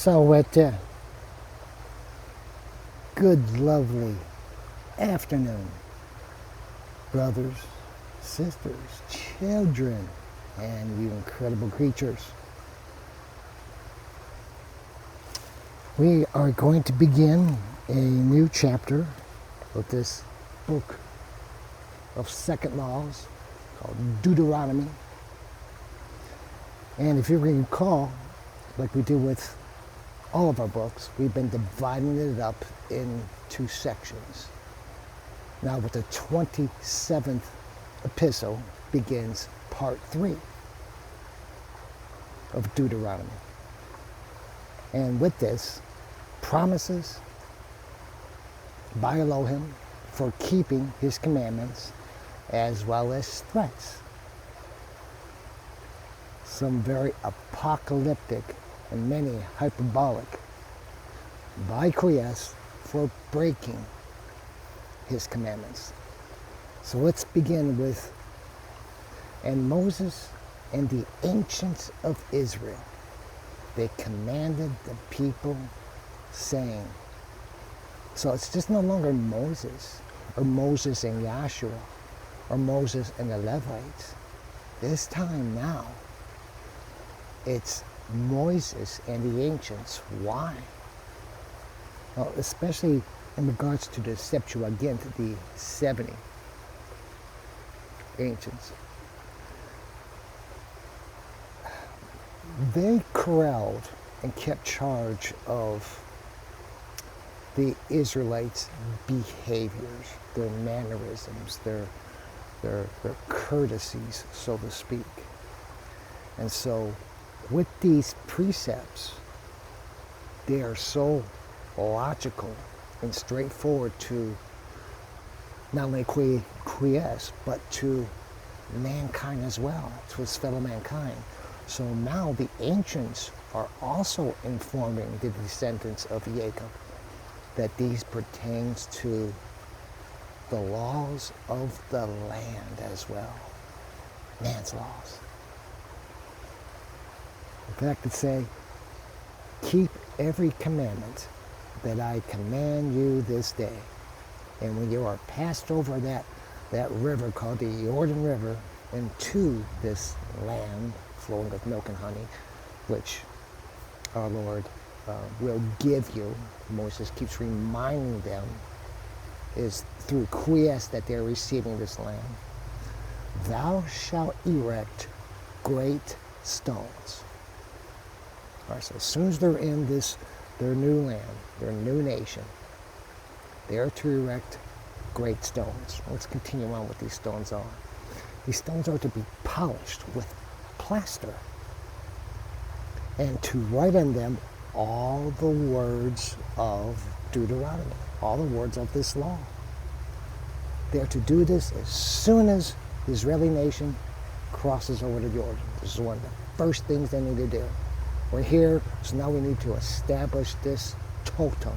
So, good, lovely afternoon, brothers, sisters, children, and you incredible creatures. We are going to begin a new chapter of this book of second laws called Deuteronomy. And if you recall, like we do with all of our books, we've been dividing it up in two sections. Now with the 27th epistle begins part 3 of Deuteronomy. And with this, promises by Elohim for keeping his commandments, as well as threats. Some very apocalyptic and many hyperbolic by QUI EST for breaking his commandments. So let's begin with, and Moses and the ancients of Israel, they commanded the people, saying, so it's just no longer Moses and Yahshua or Moses and the Levites. This time now, it's Moses and the ancients. Why? Well, especially in regards to the Septuagint, the 70 ancients. They corralled and kept charge of the Israelites' behaviors, their mannerisms, their courtesies, so to speak. And so with these precepts, they are so logical and straightforward to not only QUI EST, but to mankind as well, to his fellow mankind. So now the ancients are also informing the descendants of Jacob that these pertains to the laws of the land as well, man's laws. In fact, it say, keep every commandment that I command you this day. And when you are passed over that river called the Jordan River into this land flowing with milk and honey, which our Lord will give you, Moses keeps reminding them, is through QUI EST that they're receiving this land. Thou shalt erect great stones. All right, so as soon as they're in their new land, their new nation, they are to erect great stones. Let's continue on what these stones are. These stones are to be polished with plaster and to write on them all the words of Deuteronomy, all the words of this law. They are to do this as soon as the Israeli nation crosses over the Jordan. This is one of the first things they need to do. We're here, so now we need to establish this totem,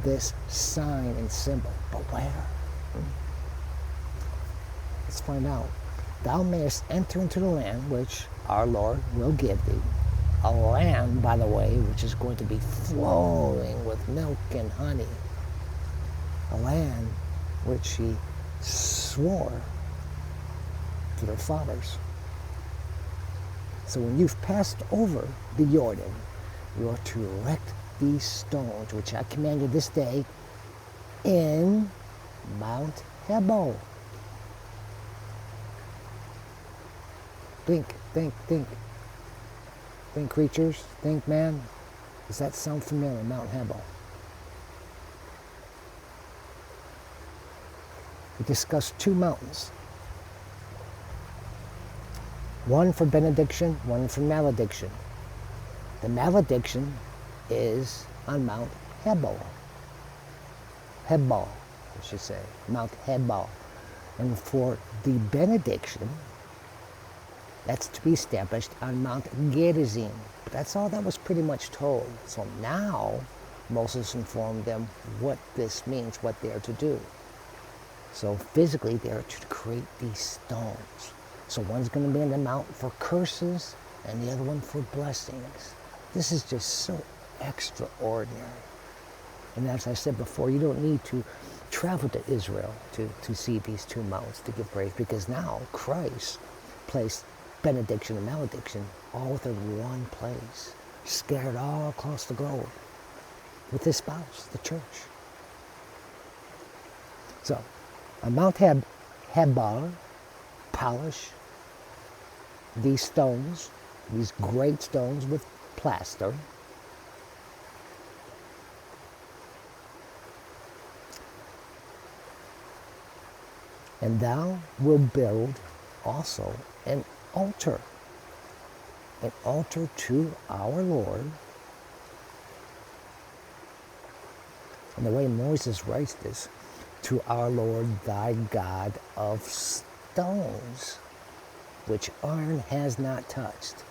this sign and symbol. But where? Let's find out. Thou mayest enter into the land which our Lord will give thee. A land, by the way, which is going to be flowing with milk and honey. A land which he swore to their fathers. So when you've passed over the Jordan, you are to erect these stones, which I command you this day, in Mount Hebal. Think, creatures, think, man. Does that sound familiar, Mount Hebal? We discussed two mountains. One for benediction, one for malediction. The malediction is on Mount Hebal. Hebal, I should say, Mount Hebal. And for the benediction, that's to be established on Mount Garizim. But that's all that was pretty much told. So now, Moses informed them what this means, what they are to do. So physically, they are to create these stones. So one's going to be in the mount for curses, and the other one for blessings. This is just so extraordinary. And as I said before, you don't need to travel to Israel to see these two mountains to give praise, because now Christ placed benediction and malediction all within one place, scattered all across the globe with his spouse, the church. So, on Mount Hebal, polish these stones, these great stones with plaster. And thou wilt build also an altar to our Lord. And the way Moses writes this, to our Lord thy God of stones, which iron has not touched,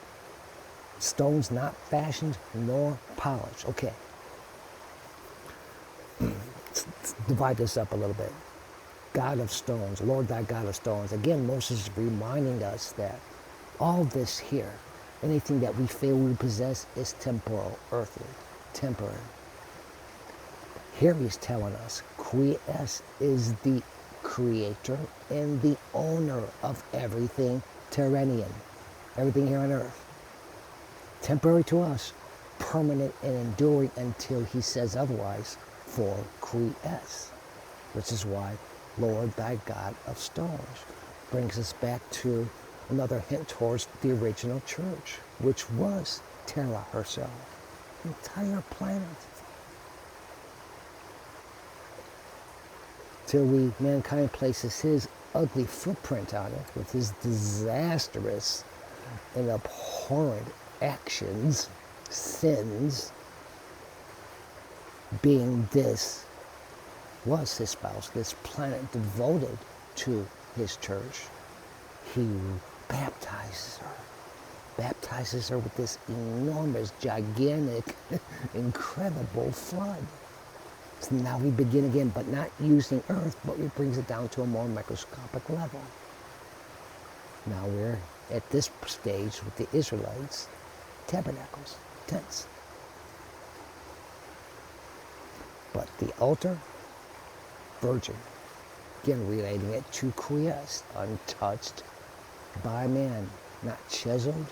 stones not fashioned nor polished. Okay, let's divide this up a little bit. God of stones, Lord thy God of stones. Again, Moses is reminding us that all this here, anything that we feel we possess, is temporal, earthly, temporary. Here he's telling us, QUI EST is the creator and the owner of everything terrenian, everything here on earth. Temporary to us, permanent and enduring until he says otherwise for QUI EST, which is why Lord thy God of stones brings us back to another hint towards the original church, which was Terra herself, the entire planet. Till mankind places his ugly footprint on it with his disastrous and abhorrent actions, sins, being this was his spouse, this planet devoted to his church. He baptizes her with this enormous, gigantic, incredible flood. So now we begin again, but not using earth, but he brings it down to a more microscopic level. Now we're at this stage with the Israelites, tabernacles, tents. But the altar, virgin, again relating it to QUI EST, untouched by man, not chiseled,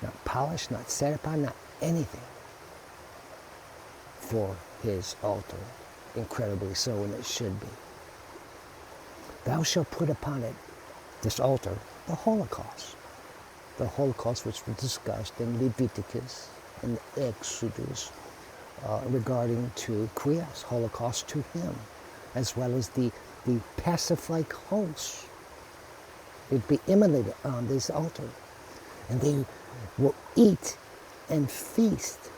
not polished, not set upon, not anything for his altar, incredibly so, and it should be. Thou shalt put upon it, this altar, the Holocaust which was discussed in Leviticus and Exodus, regarding to QUI EST, Holocaust to him, as well as the pacific hosts. It'd be immolated on this altar, and they will eat and feast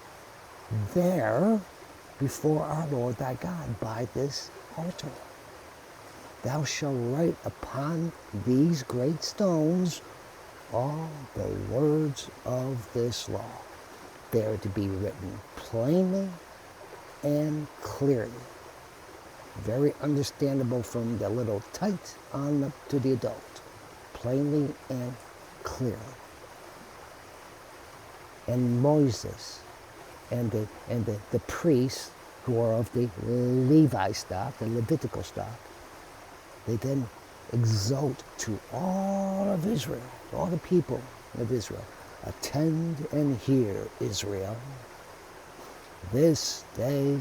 there before our Lord thy God by this altar. Thou shalt write upon these great stones all the words of this law. They are to be written plainly and clearly. Very understandable from the little tite on up to the adult. Plainly and clearly. And Moses and the priests who are of the Levi stock, the Levitical stock, they then exalt to all of Israel, all the people of Israel, attend and hear, Israel. This day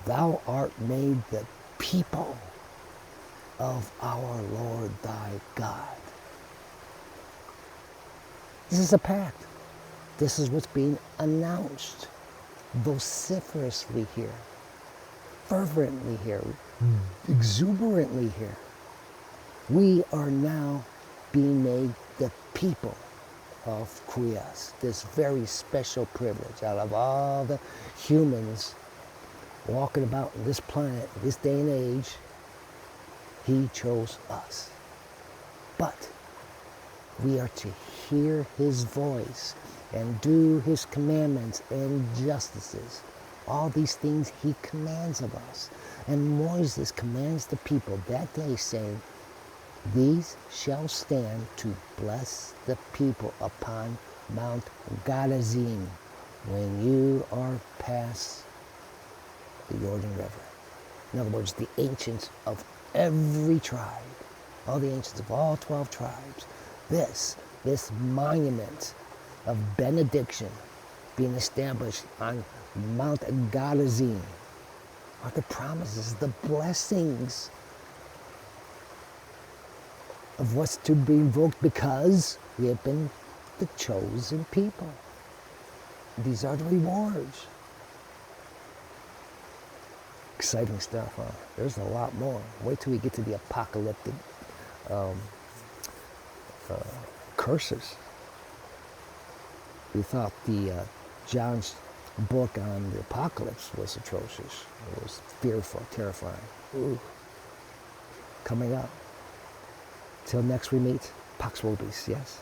thou art made the people of our Lord thy God. This is a pact. This is what's being announced vociferously here, fervently here, exuberantly here. We are now being made the people of QUI EST, this very special privilege. Out of all the humans walking about on this planet, this day and age, he chose us. But we are to hear his voice and do his commandments and justices. All these things he commands of us. And Moses commands the people that day, saying, these shall stand to bless the people upon Mount Garizim, when you are past the Jordan River. In other words, the ancients of every tribe, all the ancients of all 12 tribes, this monument of benediction being established on Mount Garizim are the promises, the blessings of what's to be invoked because we have been the chosen people. These are the rewards. Exciting stuff, huh? There's a lot more. Wait till we get to the apocalyptic curses. We thought the John's book on the apocalypse was atrocious. It was fearful, terrifying. Ooh. Coming up. Till next we meet, Pax Vobis, yes?